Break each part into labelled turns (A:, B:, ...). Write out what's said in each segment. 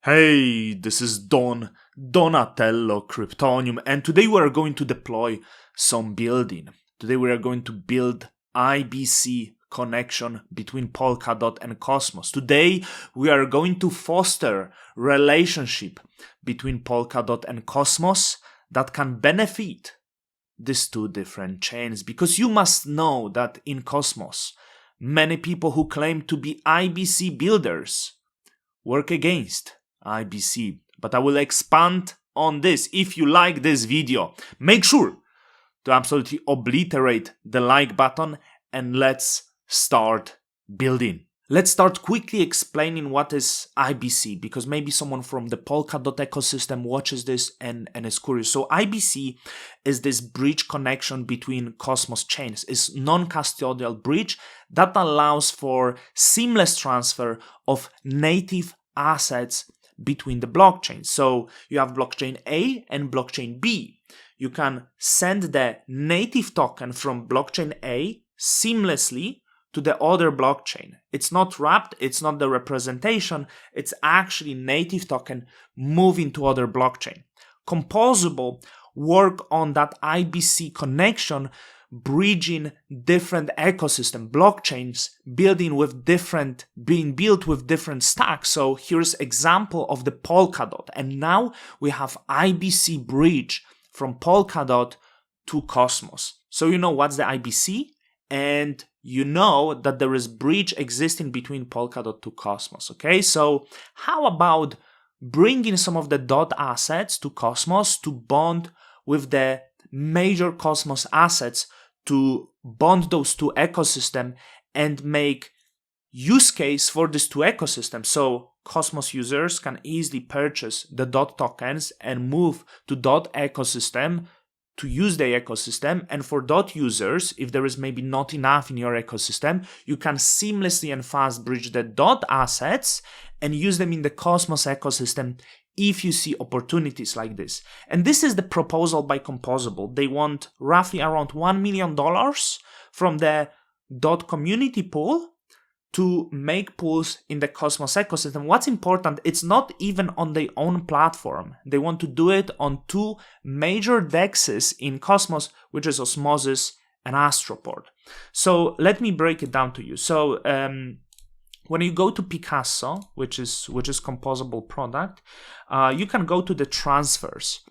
A: Hey, this is Donatello Kryptonium, and today we are going to deploy some building. Today we are going to build IBC connection between Polkadot and Cosmos. Today we are going to foster relationship between Polkadot and Cosmos that can benefit these two different chains, because you must know that in Cosmos, many people who claim to be IBC builders work against IBC, but I will expand on this. If you like this video, make sure to absolutely obliterate the like button and let's start building. Let's start quickly explaining what is IBC, because maybe someone from the Polkadot ecosystem watches this and is curious. So IBC is this bridge connection between Cosmos chains. It's non-custodial bridge that allows for seamless transfer of native assets between the blockchains. So you have blockchain A and blockchain B. You can send the native token from blockchain A seamlessly to the other blockchain. It's not wrapped, it's not the representation, it's actually native token moving to other blockchain. Composable work on that IBC connection, bridging different ecosystem blockchains, being built with different stacks. So here's example of the Polkadot, and now we have IBC bridge from Polkadot to Cosmos. So you know what's the IBC, and you know that there is bridge existing between Polkadot to Cosmos. Okay, so how about bringing some of the DOT assets to Cosmos to bond with the major Cosmos assets, to bond those two ecosystems and make use case for these two ecosystems. So Cosmos users can easily purchase the DOT tokens and move to DOT ecosystem to use the ecosystem. And for DOT users, if there is maybe not enough in your ecosystem, you can seamlessly and fast bridge the DOT assets and use them in the Cosmos ecosystem if you see opportunities like this. And this is the proposal by Composable. They want roughly around $1 million from the DOT community pool to make pools in the Cosmos ecosystem. What's important, it's not even on their own platform. They want to do it on two major dexes in Cosmos, which is Osmosis and Astroport. So let me break it down to you. So when you go to Picasso, which is Composable product, you can go to the transfers.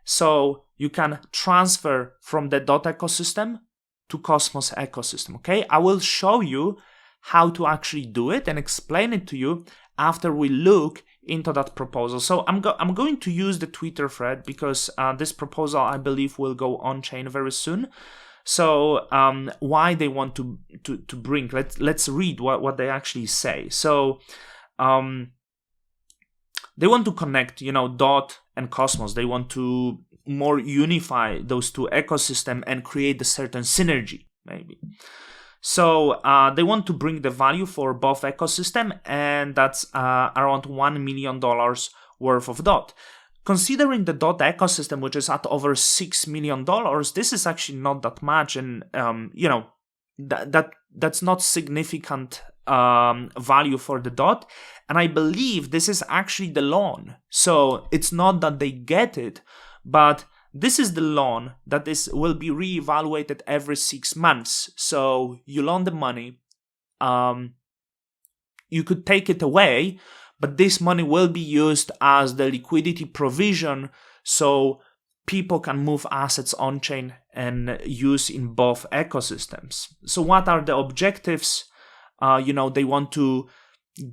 A: So you can transfer from the DOT ecosystem to Cosmos ecosystem. Okay, I will show you how to actually do it and explain it to you after we look into that proposal. So I'm going to use the Twitter thread because this proposal, I believe, will go on chain very soon. So why they want to bring, let's read what they actually say. So they want to connect, DOT and Cosmos. They want to more unify those two ecosystems and create a certain synergy, maybe. So they want to bring the value for both ecosystem, and that's around $1 million worth of DOT. Considering the DOT ecosystem, which is at over $6 million, this is actually not that much, and that's not significant value for the DOT. And I believe this is actually the loan. So it's not that they get it, but this is the loan that will be reevaluated every 6 months. So you loan the money, you could take it away, but this money will be used as the liquidity provision so people can move assets on-chain and use in both ecosystems. So what are the objectives? They want to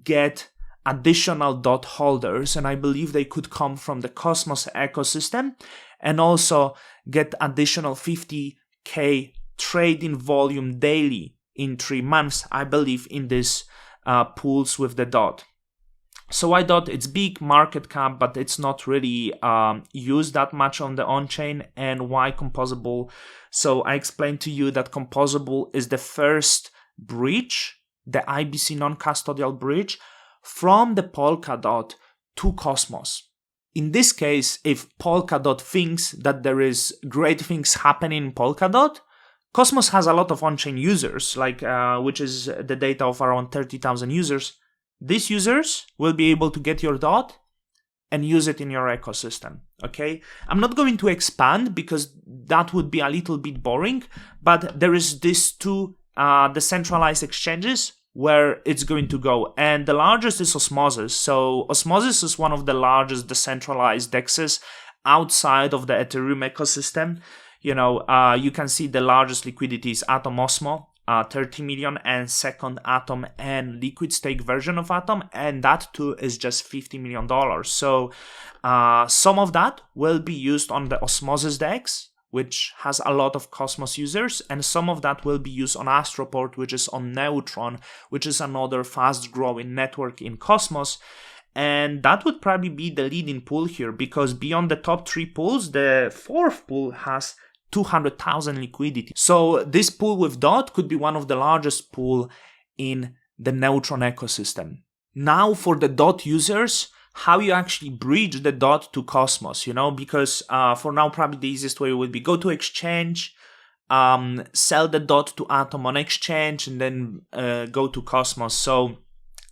A: get additional DOT holders, and I believe they could come from the Cosmos ecosystem, and also get additional 50K trading volume daily in 3 months, I believe, in these pools with the DOT. So why DOT? It's big market cap, but it's not really used that much on the on-chain. And why Composable? So I explained to you that Composable is the first bridge, the IBC non-custodial bridge, from the Polkadot to Cosmos. In this case, if Polkadot thinks that there is great things happening in Polkadot, Cosmos has a lot of on-chain users, which is the data of around 30,000 users. These users will be able to get your DOT and use it in your ecosystem, okay? I'm not going to expand because that would be a little bit boring, but there is these two decentralized exchanges where it's going to go. And the largest is Osmosis. So Osmosis is one of the largest decentralized DEXs outside of the Ethereum ecosystem. You can see the largest liquidity is Atom Osmo, 30 million, and second Atom and liquid stake version of Atom, and that too is just $50 million. So some of that will be used on the Osmosis DEX, which has a lot of Cosmos users, and some of that will be used on Astroport, which is on Neutron, which is another fast-growing network in Cosmos. And that would probably be the leading pool here, because beyond the top 3 pools, the 4th pool has 200,000 liquidity. So this pool with DOT could be one of the largest pool in the Neutron ecosystem. Now for the DOT users, how you actually bridge the DOT to Cosmos, because for now probably the easiest way would be go to exchange, sell the DOT to Atom on exchange, and then go to Cosmos. So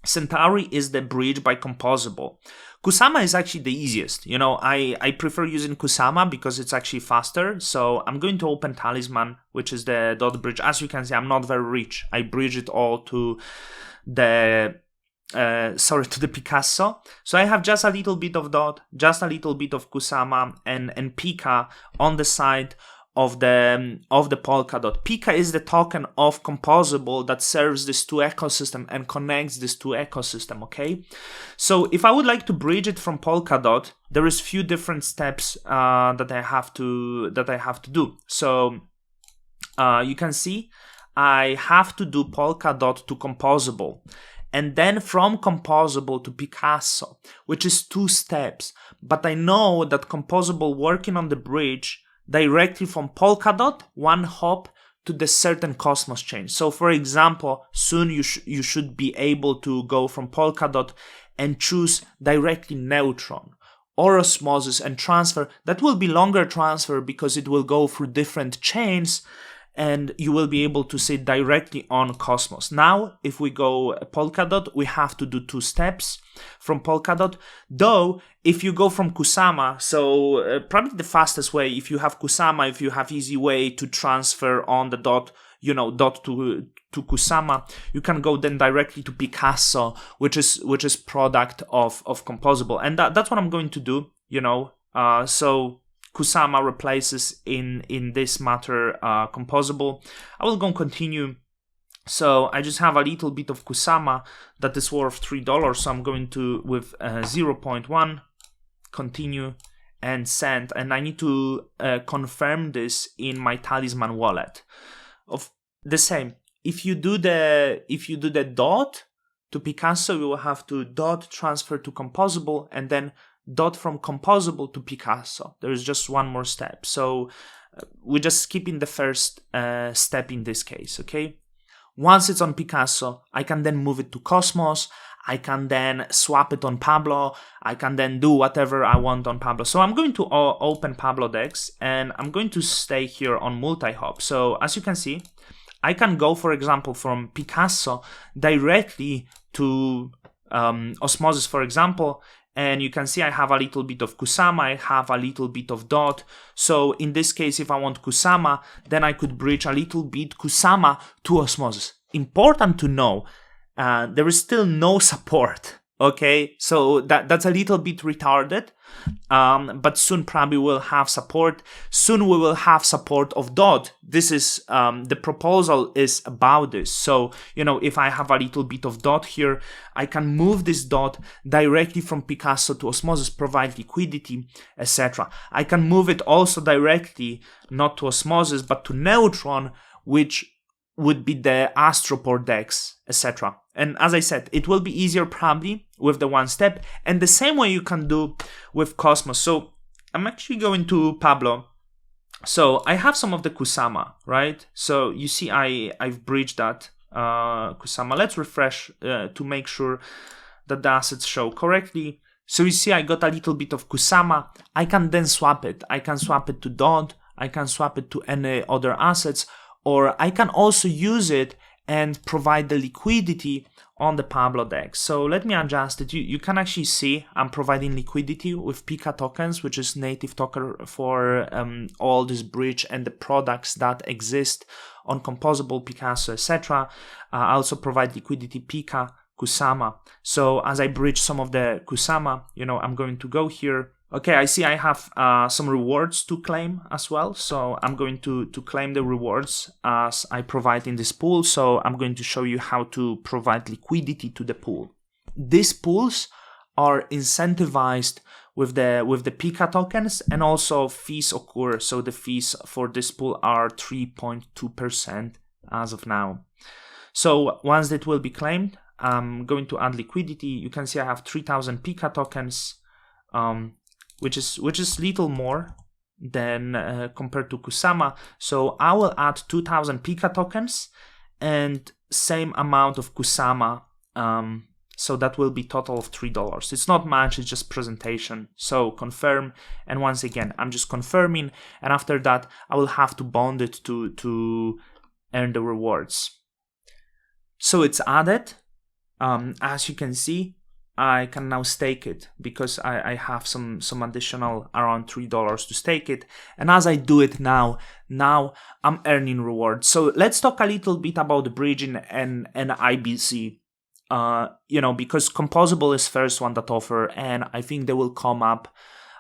A: Centauri is the bridge by Composable. Kusama is actually the easiest. I prefer using Kusama because it's actually faster. So I'm going to open Talisman, which is the DOT bridge. As you can see, I'm not very rich. I bridge it all to the Picasso. So I have just a little bit of DOT, just a little bit of Kusama and Pika on the side of the Polkadot. Pika is the token of Composable that serves these two ecosystem and connects these two ecosystem, okay? So if I would like to bridge it from Polkadot, there is few different steps that I have to do. So you can see I have to do Polkadot to Composable, and then from Composable to Picasso, which is 2 steps. But I know that Composable working on the bridge directly from Polkadot, 1 hop to the certain Cosmos chain. So for example, soon you should be able to go from Polkadot and choose directly Neutron or Osmosis and transfer. That will be longer transfer because it will go through different chains, and you will be able to sit directly on Cosmos. Now, if we go Polkadot, we have to do 2 steps from Polkadot. Though, if you go from Kusama, so probably the fastest way, if you have Kusama, if you have easy way to transfer on the DOT, DOT to Kusama, you can go then directly to Picasso, which is product of Composable. And that's what I'm going to do, so Kusama replaces in this matter Composable. I will go and continue. So I just have a little bit of Kusama that is worth $3. So I'm going to with 0.1 continue and send, and I need to confirm this in my Talisman wallet. Of the same, if you do the DOT to Picasso, you will have to DOT transfer to Composable and then DOT from Composable to Picasso. There is just one more step. So we're just skipping the first step in this case, okay? Once it's on Picasso, I can then move it to Cosmos. I can then swap it on Pablo. I can then do whatever I want on Pablo. So I'm going to open Pablo DEX, and I'm going to stay here on multi-hop. So as you can see, I can go, for example, from Picasso directly to Osmosis, for example. And you can see I have a little bit of Kusama, I have a little bit of DOT. So in this case, if I want Kusama, then I could bridge a little bit Kusama to Osmosis. Important to know, there is still no support, okay? So that's a little bit retarded, but soon probably we'll have support. Soon we will have support of DOT. This is, the proposal is about this. So, if I have a little bit of DOT here, I can move this DOT directly from Picasso to Osmosis, provide liquidity, etc. I can move it also directly, not to Osmosis, but to Neutron, which would be the Astroport DEX, etc. And as I said, it will be easier probably with the 1 step, and the same way you can do with Cosmos. So I'm actually going to Pablo. So I have some of the Kusama, right? So you see I've bridged that Kusama. Let's refresh to make sure that the assets show correctly. So you see I got a little bit of Kusama. I can then swap it. I can swap it to DOT. I can swap it to any other assets, or I can also use it and provide the liquidity on the Pablo DEX. So let me adjust it. You can actually see I'm providing liquidity with Pika tokens, which is native token for all this bridge and the products that exist on Composable, Picasso, etc. I also provide liquidity Pika, Kusama. So as I bridge some of the Kusama, I'm going to go here. Okay, I see I have some rewards to claim as well. So I'm going to claim the rewards as I provide in this pool. So I'm going to show you how to provide liquidity to the pool. These pools are incentivized with the Pika tokens, and also fees occur. So the fees for this pool are 3.2% as of now. So once that will be claimed, I'm going to add liquidity. You can see I have 3,000 Pika tokens, which is little more than compared to Kusama. So I will add 2,000 Pika tokens and same amount of Kusama. So that will be total of $3. It's not much, it's just presentation. So confirm, and once again, I'm just confirming, and after that, I will have to bond it to earn the rewards. So it's added. As you can see, I can now stake it because I have some additional around $3 to stake it. And as I do it now I'm earning rewards. So let's talk a little bit about the bridging and IBC. Because Composable is first one that offer, and I think they will come up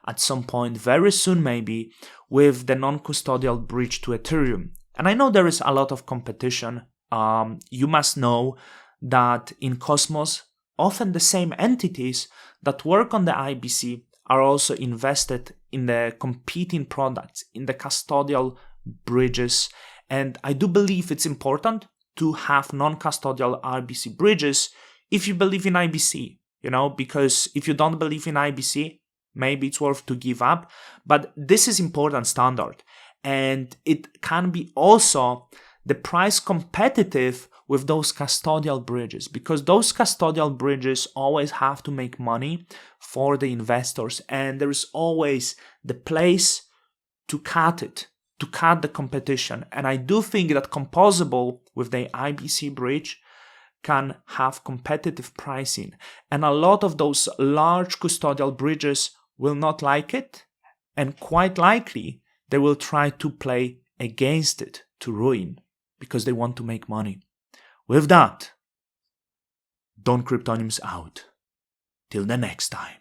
A: at some point very soon maybe with the non-custodial bridge to Ethereum. And I know there is a lot of competition. You must know that in Cosmos, often the same entities that work on the IBC are also invested in the competing products, in the custodial bridges. And I do believe it's important to have non-custodial IBC bridges if you believe in IBC, because if you don't believe in IBC, maybe it's worth to give up. But this is important standard, and it can be also the price competitive with those custodial bridges, because those custodial bridges always have to make money for the investors, and there is always the place to cut it, to cut the competition. And I do think that Composable with the IBC bridge can have competitive pricing, and a lot of those large custodial bridges will not like it, and quite likely they will try to play against it to ruin, because they want to make money. With that, Don Cryptoniums out. Till the next time.